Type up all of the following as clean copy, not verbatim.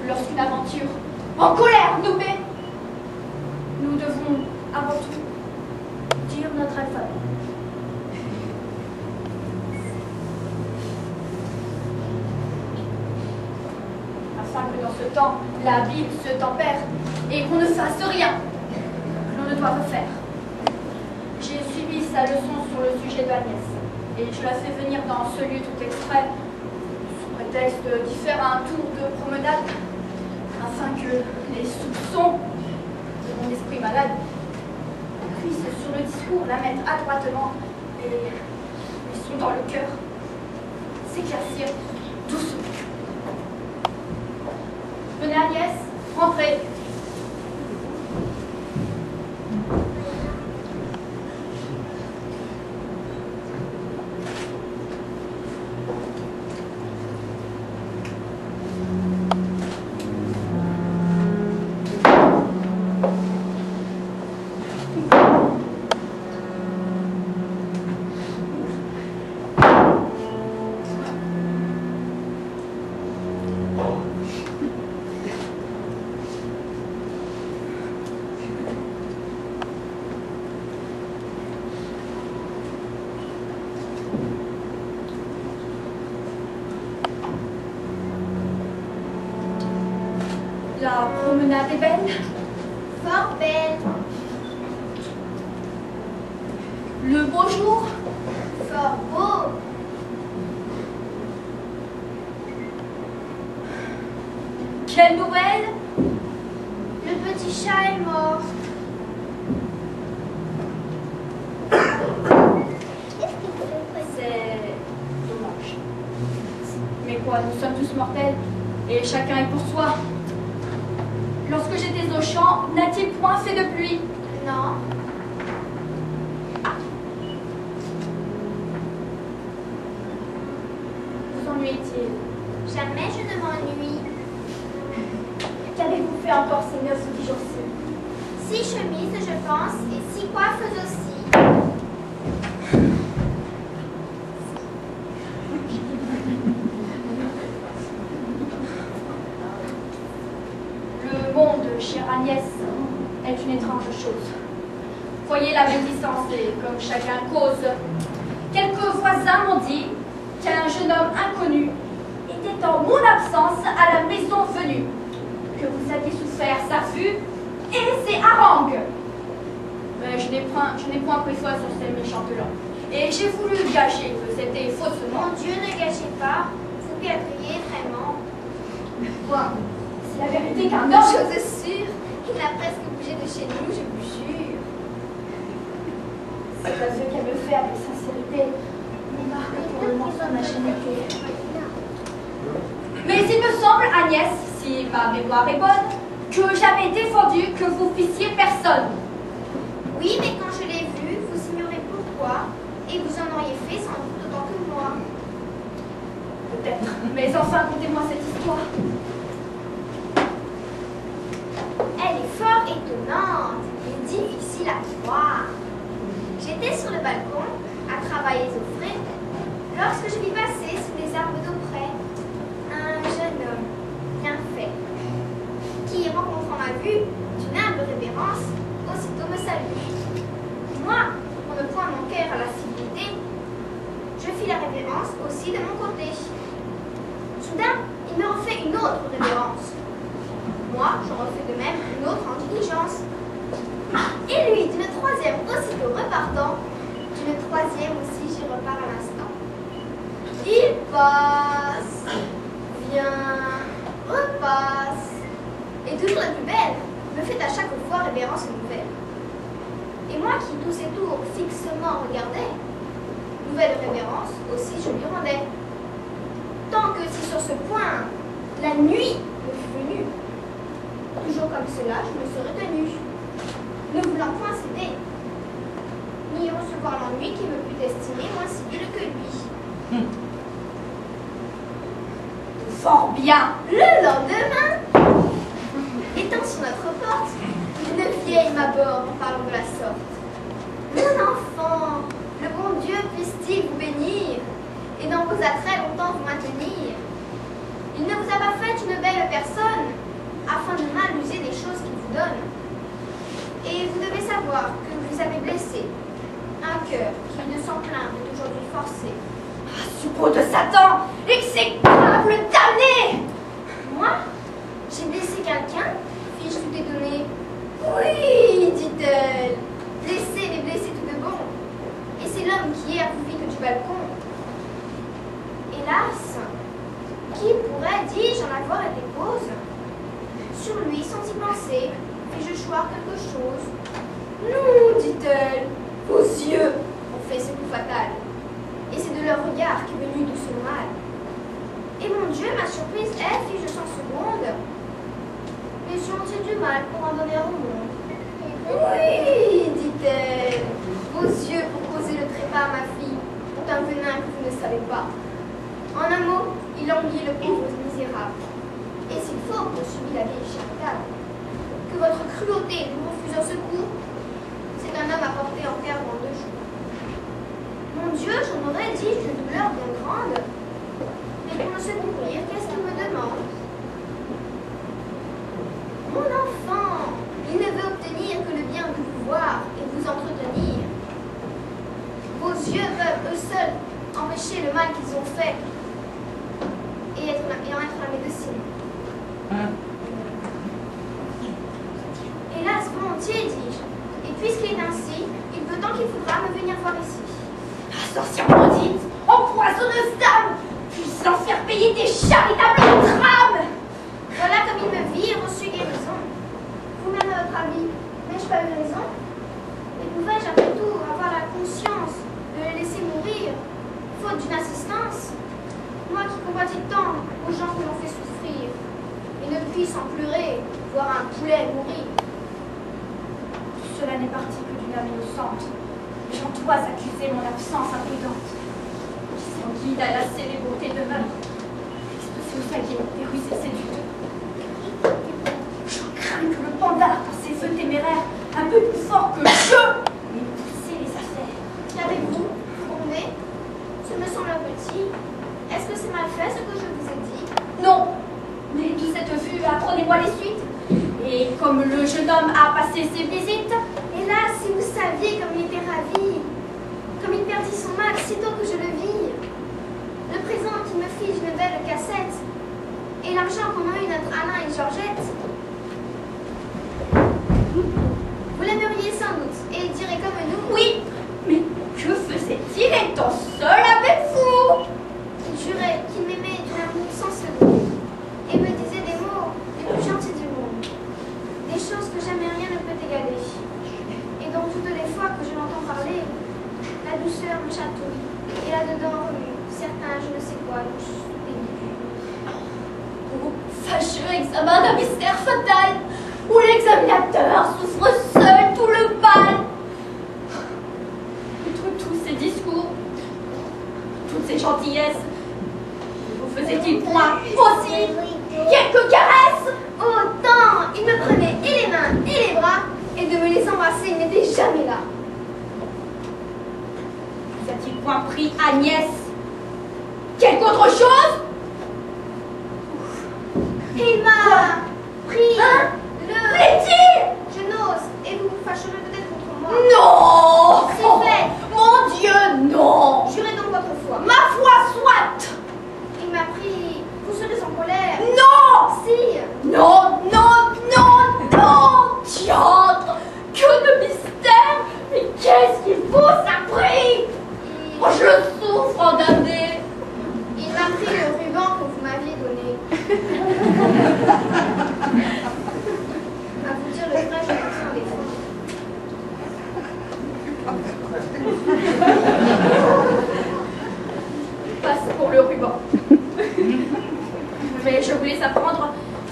lorsqu'une aventure en colère nous met, nous devons avant tout dire notre alphabet. Afin que dans ce temps, la Bible se tempère et qu'on ne fasse rien que l'on ne doit faire. J'ai suivi sa leçon sur le sujet de Agnès et je la fais venir dans ce lieu tout exprès sous prétexte d'y faire un tour de promenade afin que les soupçons de mon esprit malade puissent sur le discours la mettre adroitement et lui sont dans le cœur s'éclaircir doucement. Venez Agnès, rentrez. La promenade est belle. Fort belle. Le beau jour. Fort beau. Quelle nouvelle? Le petit chat est mort. C'est dommage. Mais quoi, nous sommes tous mortels et chacun est pour soi. Lorsque j'étais au champ, n'a-t-il point fait de pluie? Non. Vous ennuyait-il? Jamais je ne m'ennuie. Qu'avez-vous fait encore ces 9 ou 10 jours-ci? 6 chemises, je pense, et 6 coiffes aussi. Le monde, chère Agnès, est une étrange chose. Voyez la médisance et comme chacun cause. Quelques voisins m'ont dit qu'un jeune homme inconnu était en mon absence à la maison venue, que vous aviez souffert sa vue et ses harangues. Mais je n'ai point pris foi sur ces méchantes-là. Et j'ai voulu gager que c'était faussement. Mon Dieu, ne gâchez pas. Vous perdriez vraiment. Quoi? C'est la vérité qu'un homme... Chose sûre, il a presque bougé de chez nous, je vous jure. C'est à ce qu'elle me fait avec sincérité. Une marque pour le mensonge ma généralité. Mais il me semble, Agnès, si ma mémoire est bonne, que j'avais défendu que vous fissiez personne. Oui, mais quand je l'ai vu, vous ignorez pourquoi, et vous en auriez fait sans doute autant que moi. Peut-être. Mais enfin, contez-moi cette histoire. Elle est fort étonnante et difficile à croire. J'étais sur le balcon, à travailler au frais, lorsque je vis passer sous les arbres d'auprès un jeune homme bien fait, qui, rencontrant ma vue d'une humble révérence, aussitôt me salue. Moi, pour ne point manquer à la civilité, je fis la révérence aussi de mon côté. Soudain, il me refait une autre révérence. Moi, j'en refais de même une autre en diligence. Et lui, d'une troisième aussitôt repartant, d'une troisième aussi j'y repars à l'instant. Il passe, vient, repasse, et toujours la plus belle, me fait à chaque fois révérence nouvelle. Et moi qui tous ces tours fixement regardais, nouvelle révérence aussi je lui rendais. Tant que si sur ce point, la nuit me fut venue, toujours comme cela, je me serais tenue, ne voulant point céder, ni recevoir l'ennui qui me pût estimer moins civil que lui. Fort bien. Le lendemain, étant sur notre porte, une vieille m'aborde en parlant de la sorte. Mon enfant, le bon Dieu puisse-t-il vous bénir et dans vos attraits longtemps vous maintenir. Il ne vous a pas fait une belle personne, savoir que vous avez blessé un cœur qui ne s'en plaint est aujourd'hui forcé. Ah, suppôt de Satan, exécrable damné! Moi, j'ai blessé quelqu'un, fis-je tout étonné. Oui, dit-elle, blessé, mais blessé tout de bon. Et c'est l'homme qui hier vous vit du balcon. Hélas, qui pourrait, dis-je, en avoir été cause? Sur lui, sans y penser, fis-je choir quelque chose? Non, dit-elle, vos yeux ont fait ce coup fatal. Et c'est de leur regard qu'est venu tout ce mal. Et mon Dieu, ma surprise est, fis-je 100 secondes, les gens ont du mal pour en donner au monde. Oui, dit-elle, vos yeux pour causer le trépas à ma fille ont un venin que vous ne savez pas. En un mot, il ennuie le pauvre misérable. Et s'il faut, poursuivit la vieille charitable, que votre cruauté vous refuse un secours, c'est un homme apporté en terre dans 2 jours. Mon Dieu, j'en aurais dit une douleur bien grande, mais pour le secourir, qu'est-ce qu'il me demande? Mon enfant, il ne veut obtenir que le bien de vous voir et vous entretenir. Vos yeux peuvent eux seuls empêcher le mal qu'ils ont fait et en être la médecine. Hélas, volontiers, dis-je, et puisqu'il est ainsi, il peut tant qu'il faudra me venir voir ici. Ah, sorcière maudite, empoisonneuse d'âme, puissance faire payer tes charitables trames! Voilà comme il me vit et reçut guérison. Vous-même, à votre avis, n'ai-je pas eu raison? Et pouvais-je après tout avoir la conscience de le laisser mourir, faute d'une assistance? Moi qui combattis tant aux gens que l'on fait souffrir, et ne puis sans pleurer voir un poulet mourir. Tout cela n'est parti que d'une âme innocente. J'en dois accuser mon absence imprudente. Sans guide à la célébrité de meurtre, expression saillée et rusée séduite. Je crains que le pendard, par ses feux téméraires, un peu plus fort que je, m'ait poussé les affaires. Qu'avez-vous, fourné? Ce me semble un petit. Est-ce que c'est mal fait ce que je vous ai dit? Non, mais de cette vue, apprenez-moi les suites. Et comme le jeune homme a passé ses visites, hélas, si vous saviez comme il était ravi, comme il perdit son mal sitôt que je le vis, le présent qu'il me fit d'une belle cassette, et l'argent qu'ont eu notre Alain et Georgette. Vous l'aimeriez sans doute, et il dirait comme nous. Oui, mais que faisait-il étant seul avec vous? Il jurait qu'il m'aimait d'un amour sans second, et me disait des mots les plus gentils du monde, des choses que jamais rien ne peut égaler, et dont toutes les fois que je l'entends parler, la douceur me chatouille, et là-dedans remue certains je ne sais quoi louche pénible. Oh, fâcheux examen d'un mystère fatal, où l'examinateur souffre seul tout le mal. Outre tous ces discours, toutes ces gentillesses, vous faisait-il point aussi quelques caresses? Autant il me prenait et les mains et les bras, et de me les embrasser, il n'était jamais là. Vous a-t-il point pris Agnès? Quelque autre chose? Il m'a pris Plaît-il? Je n'ose, et vous vous fâcherez peut-être contre moi. Non! C'est fait. Mon Dieu, non! Jurez donc votre foi. Ma foi soit! Il m'a pris. Vous serez en colère. Non! Si. Non, non, non, non! Diantre! Que de mystère! Mais qu'est-ce qu'il faut, ça prie? Il, Oh, je souffre en damné! il m'a pris le ruban que vous m'aviez donné. À vous dire le vrai, je me sens des fois. Passe pour le ruban. Mais je voulais apprendre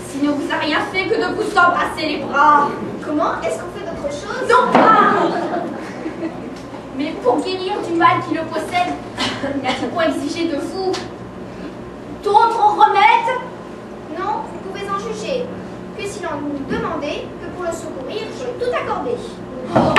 s'il ne vous a rien fait que de vous embrasser les bras. Comment? Est-ce qu'on fait d'autres choses? Non pas! Mais pour guérir du mal qui le possède, n'a-t-il point exigé de vous d'autres remèdes? Non, vous pouvez en juger. Que si l'on nous demandait que pour le secourir, je vais tout accorder. Oh,